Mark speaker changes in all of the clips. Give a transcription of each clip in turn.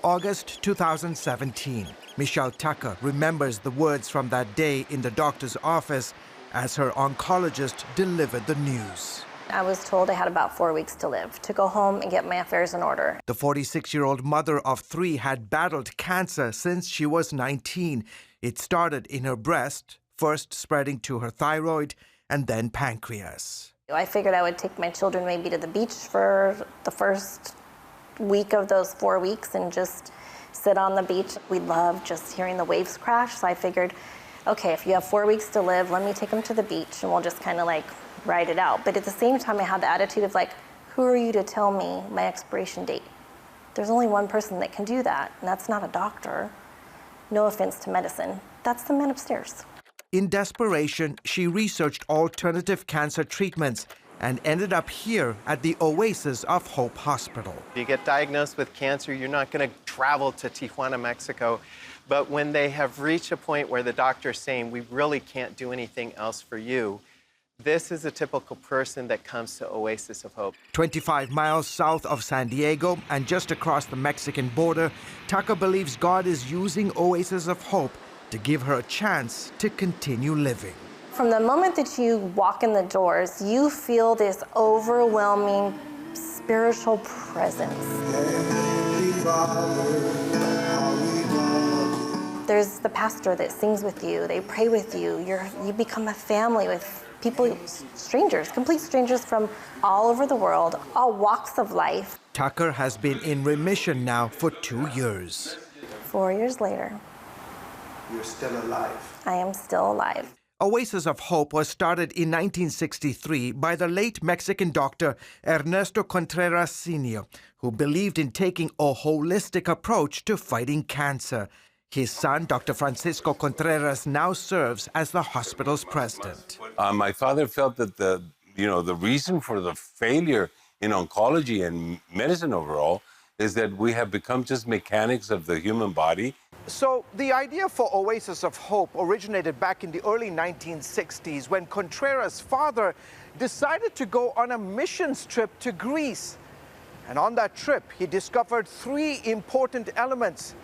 Speaker 1: August 2017. Michelle Tucker remembers the words from that day in the doctor's office as her oncologist delivered the news.
Speaker 2: I was told I had about 4 weeks to live, to go home and get my affairs in order.
Speaker 1: The 46-year-old mother of 3 had battled cancer since she was 19. It started in her breast, first spreading to her thyroid and then pancreas.
Speaker 2: I figured I would take my children maybe to the beach for the first week of those 4 weeks and just sit on the beach. We love just hearing the waves crash, so I figured, okay, if you have 4 weeks to live, let me take them to the beach and we'll just kind of like ride it out. But at the same time, I had the attitude of like, who are you to tell me my expiration date? There's only one person that can do that, and that's not a doctor. No offense to medicine. That's the man upstairs.
Speaker 1: In desperation, she researched alternative cancer treatments and ended up here at the Oasis of Hope Hospital.
Speaker 3: If you get diagnosed with cancer, you're not going to travel to Tijuana, Mexico. But when they have reached a point where the doctor's saying, we really can't do anything else for you, this is a typical person that comes to Oasis of Hope.
Speaker 1: 25 miles south of San Diego and just across the Mexican border, Tucker believes God is using Oasis of Hope to give her a chance to continue living.
Speaker 2: From the moment that you walk in the doors, you feel this overwhelming spiritual presence. There's the pastor that sings with you, they pray with you, you become a family with people, strangers, complete strangers from all over the world, all walks of life.
Speaker 1: Tucker has been in remission now for 2 years.
Speaker 2: 4 years later,
Speaker 1: you're still alive.
Speaker 2: I am still alive.
Speaker 1: Oasis of Hope was started in 1963 by the late Mexican doctor Ernesto Contreras Sr., who believed in taking a holistic approach to fighting cancer. His son, Dr. Francisco Contreras, now serves as the hospital's president.
Speaker 4: My father felt that the reason for the failure in oncology and medicine overall is that we have become just mechanics of the human body.
Speaker 1: So the idea for Oasis of Hope originated back in the early 1960s when Contreras' father decided to go on a missions trip to Greece. And on that trip, he discovered 3 important elements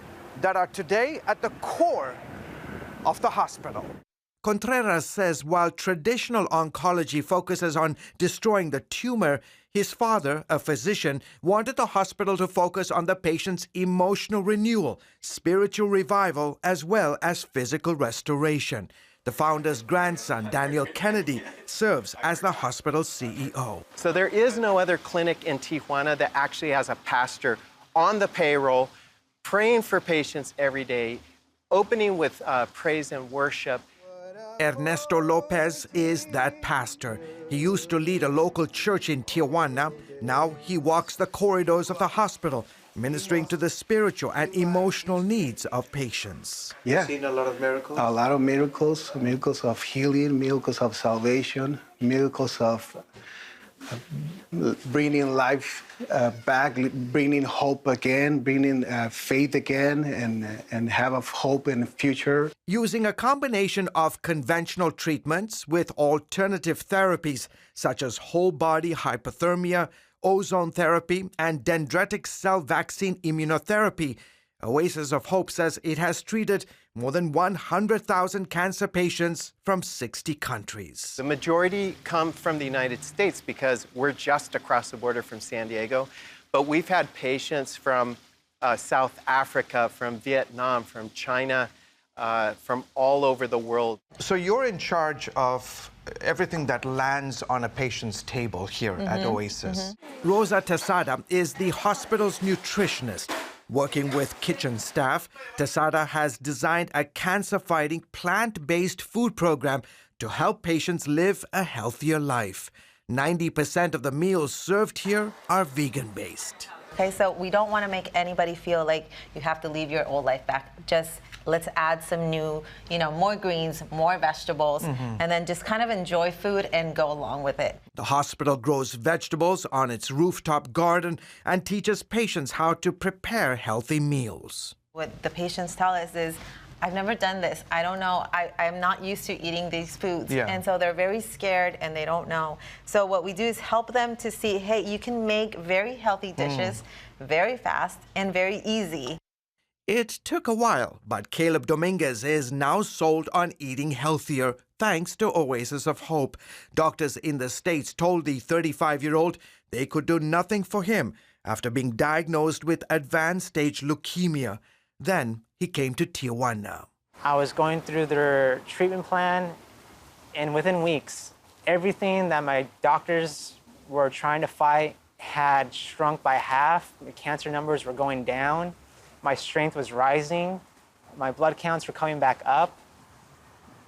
Speaker 1: that are today at the core of the hospital. Contreras says while traditional oncology focuses on destroying the tumor, his father, a physician, wanted the hospital to focus on the patient's emotional renewal, spiritual revival, as well as physical restoration. The founder's grandson, Daniel Kennedy, serves as the hospital's CEO.
Speaker 3: So there is no other clinic in Tijuana that actually has a pastor on the payroll, praying for patients every day, opening with praise and worship.
Speaker 1: Ernesto Lopez is that pastor. He used to lead a local church in Tijuana. Now he walks the corridors of the hospital, ministering to the spiritual and emotional needs of patients.
Speaker 5: Yeah.
Speaker 1: Seen a lot of miracles?
Speaker 5: A lot of miracles, miracles of healing, miracles of salvation, miracles of bringing life back, bringing hope again, bringing faith again, and have a hope in the future.
Speaker 1: Using a combination of conventional treatments with alternative therapies such as whole-body hypothermia, ozone therapy, and dendritic cell vaccine immunotherapy, Oasis of Hope says it has treated more than 100,000 cancer patients from 60 countries.
Speaker 3: The majority come from the United States because we're just across the border from San Diego, but we've had patients from South Africa, from Vietnam, from China, from all over the world.
Speaker 1: So you're in charge of everything that lands on a patient's table here at Oasis. Rosa Tesada is the hospital's nutritionist. Working with kitchen staff, Tesada has designed a cancer-fighting plant-based food program to help patients live a healthier life. 90% of the meals served here are vegan-based.
Speaker 6: Okay, so we don't want to make anybody feel like you have to leave your old life back. Just let's add some new, more greens, more vegetables, and then just kind of enjoy food and go along with it.
Speaker 1: The hospital grows vegetables on its rooftop garden and teaches patients how to prepare healthy meals.
Speaker 6: What the patients tell us is, I've never done this. I don't know. I'm not used to eating these foods.
Speaker 1: Yeah.
Speaker 6: And so they're very scared and they don't know. So what we do is help them to see, hey, you can make very healthy dishes very fast and very easy.
Speaker 1: It took a while, but Caleb Dominguez is now sold on eating healthier thanks to Oasis of Hope. Doctors in the States told the 35-year-old they could do nothing for him after being diagnosed with advanced stage leukemia. Then he came to Tijuana.
Speaker 7: I was going through their treatment plan, and within weeks, everything that my doctors were trying to fight had shrunk by half. The cancer numbers were going down. My strength was rising. My blood counts were coming back up.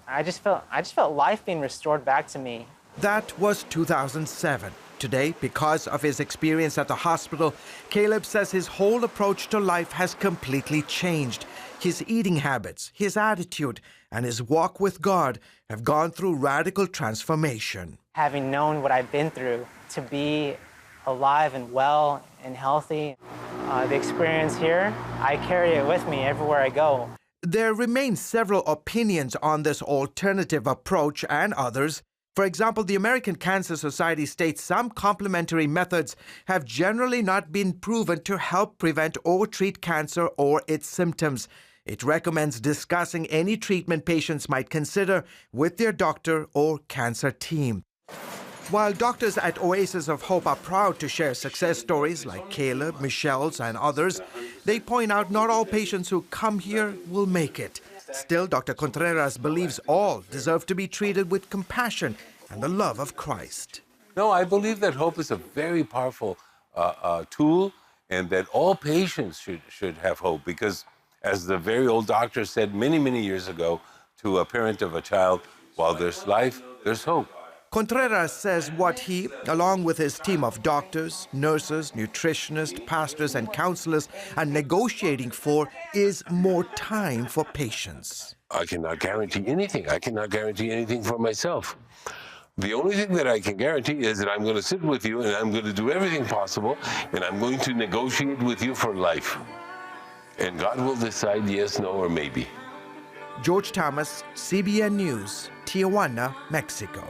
Speaker 7: I just felt life being restored back to me.
Speaker 1: That was 2007. Today, because of his experience at the hospital, Caleb says his whole approach to life has completely changed. His eating habits, his attitude, and his walk with God have gone through radical transformation.
Speaker 7: Having known what I've been through, to be alive and well and healthy, the experience here, I carry it with me everywhere I go.
Speaker 1: There remain several opinions on this alternative approach and others. For example, the American Cancer Society states some complementary methods have generally not been proven to help prevent or treat cancer or its symptoms. It recommends discussing any treatment patients might consider with their doctor or cancer team. While doctors at Oasis of Hope are proud to share success stories like Caleb, Michelle's, and others, they point out not all patients who come here will make it. Still, Dr. Contreras believes all deserve to be treated with compassion and the love of Christ.
Speaker 4: No, I believe that hope is a very powerful tool, and that all patients should have hope, because as the very old doctor said many, many years ago to a parent of a child, while there's life, there's hope.
Speaker 1: Contreras says what he, along with his team of doctors, nurses, nutritionists, pastors, and counselors, are negotiating for is more time for patients.
Speaker 4: I cannot guarantee anything. I cannot guarantee anything for myself. The only thing that I can guarantee is that I'm going to sit with you, and I'm going to do everything possible, and I'm going to negotiate with you for life. And God will decide yes, no, or maybe.
Speaker 1: George Thomas, CBN News, Tijuana, Mexico.